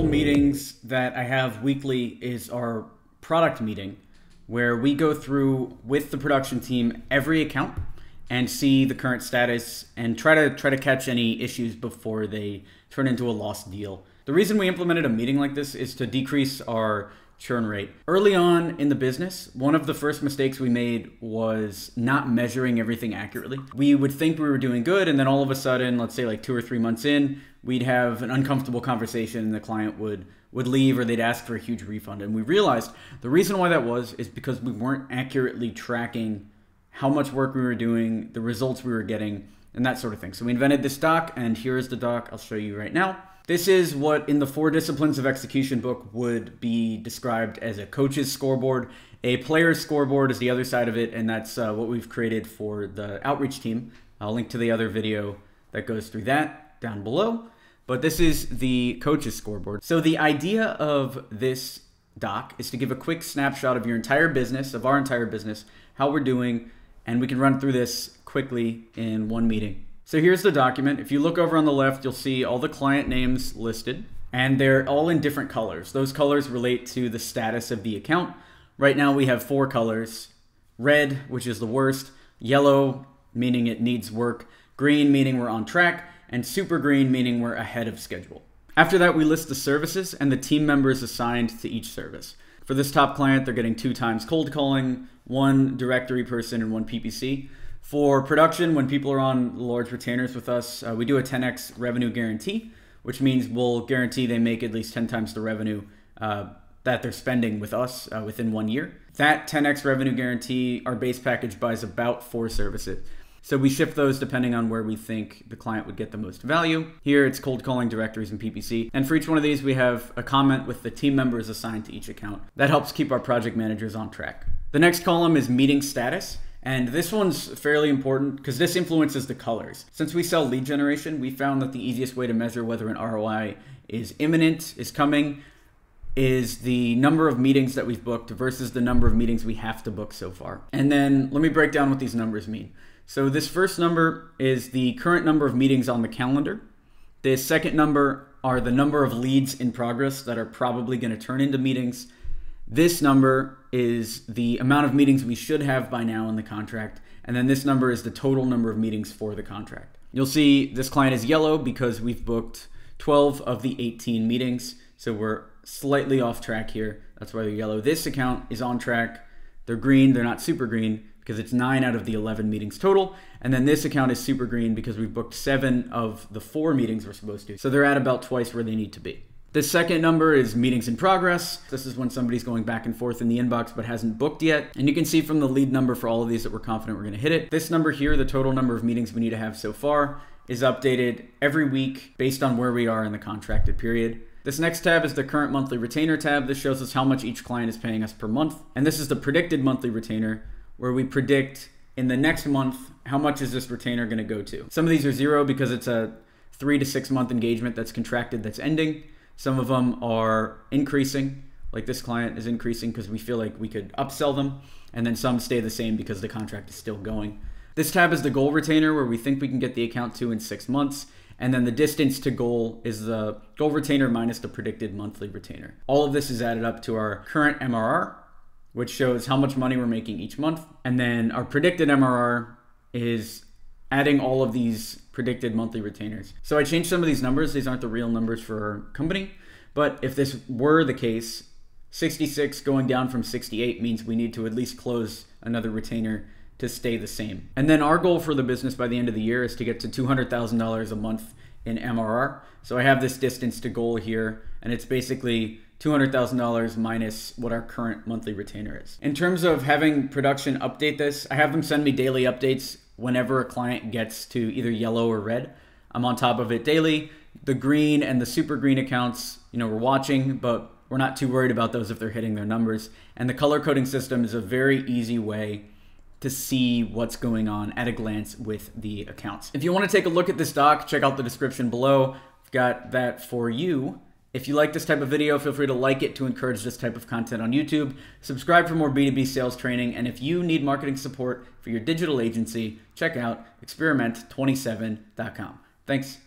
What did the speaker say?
meetings that I have weekly is our product meeting, where we go through with the production team every account and see the current status and try to catch any issues before they turn into a lost deal. The reason we implemented a meeting like this is to decrease our churn rate. Early on in the business, one of the first mistakes we made was not measuring everything accurately. We would think we were doing good, and then all of a sudden, let's say like 2 or 3 months in, we'd have an uncomfortable conversation and the client would leave, or they'd ask for a huge refund. And we realized the reason why that was is because we weren't accurately tracking how much work we were doing, the results we were getting, and that sort of thing. So we invented this doc, and here is the doc I'll show you right now. This is what in the 4 Disciplines of Execution book would be described as a coach's scoreboard. A player's scoreboard is the other side of it, and that's what we've created for the outreach team. I'll link to the other video that goes through that down below. But this is the coach's scoreboard. So the idea of this doc is to give a quick snapshot of your entire business, of our entire business, how we're doing, and we can run through this quickly in one meeting. So here's the document. If you look over on the left, you'll see all the client names listed, and they're all in different colors. Those colors relate to the status of the account. Right now we have 4 colors: red, which is the worst; yellow, meaning it needs work; green, meaning we're on track; and super green, meaning we're ahead of schedule. After that, we list the services and the team members assigned to each service. For this top client, they're getting 2 times cold calling, 1 directory person, and 1 PPC. For production, when people are on large retainers with us, we do a 10x revenue guarantee, which means we'll guarantee they make at least 10 times the revenue that they're spending with us within 1 year. That 10x revenue guarantee, our base package buys about 4 services. So we shift those depending on where we think the client would get the most value. Here it's cold calling, directories, and PPC. And for each one of these, we have a comment with the team members assigned to each account. That helps keep our project managers on track. The next column is meeting status. And this one's fairly important because this influences the colors. Since we sell lead generation, we found that the easiest way to measure whether an ROI is imminent, is coming, is the number of meetings that we've booked versus the number of meetings we have to book so far. And then let me break down what these numbers mean. So this first number is the current number of meetings on the calendar. The second number are the number of leads in progress that are probably going to turn into meetings. This number is the amount of meetings we should have by now in the contract. And then this number is the total number of meetings for the contract. You'll see this client is yellow because we've booked 12 of the 18 meetings. So we're slightly off track here. That's why they're yellow. This account is on track. They're green. They're not super green because it's 9 out of the 11 meetings total. And then this account is super green because we've booked 7 of the 4 meetings we're supposed to. So they're at about twice where they need to be. The second number is meetings in progress. This is when somebody's going back and forth in the inbox but hasn't booked yet. And you can see from the lead number for all of these that we're confident we're gonna hit it. This number here, the total number of meetings we need to have so far, is updated every week based on where we are in the contracted period. This next tab is the current monthly retainer tab. This shows us how much each client is paying us per month. And this is the predicted monthly retainer, where we predict in the next month, how much is this retainer gonna go to? Some of these are 0 because it's a 3 to 6 month engagement that's contracted, that's ending. Some of them are increasing, like this client is increasing because we feel like we could upsell them, and then some stay the same because the contract is still going. This tab is the goal retainer, where we think we can get the account to in 6 months, and then the distance to goal is the goal retainer minus the predicted monthly retainer. All of this is added up to our current MRR, which shows how much money we're making each month, and then our predicted MRR is adding all of these predicted monthly retainers. So I changed some of these numbers. These aren't the real numbers for our company, but if this were the case, 66 going down from 68 means we need to at least close another retainer to stay the same. And then our goal for the business by the end of the year is to get to $200,000 a month in MRR. So I have this distance to goal here, and it's basically $200,000 minus what our current monthly retainer is. In terms of having production update this, I have them send me daily updates whenever a client gets to either yellow or red. I'm on top of it daily. The green and the super green accounts, we're watching, but we're not too worried about those if they're hitting their numbers. And the color coding system is a very easy way to see what's going on at a glance with the accounts. If you want to take a look at this doc, check out the description below. I've got that for you. If you like this type of video, feel free to like it to encourage this type of content on YouTube. Subscribe for more B2B sales training. And if you need marketing support for your digital agency, check out experiment27.com. Thanks.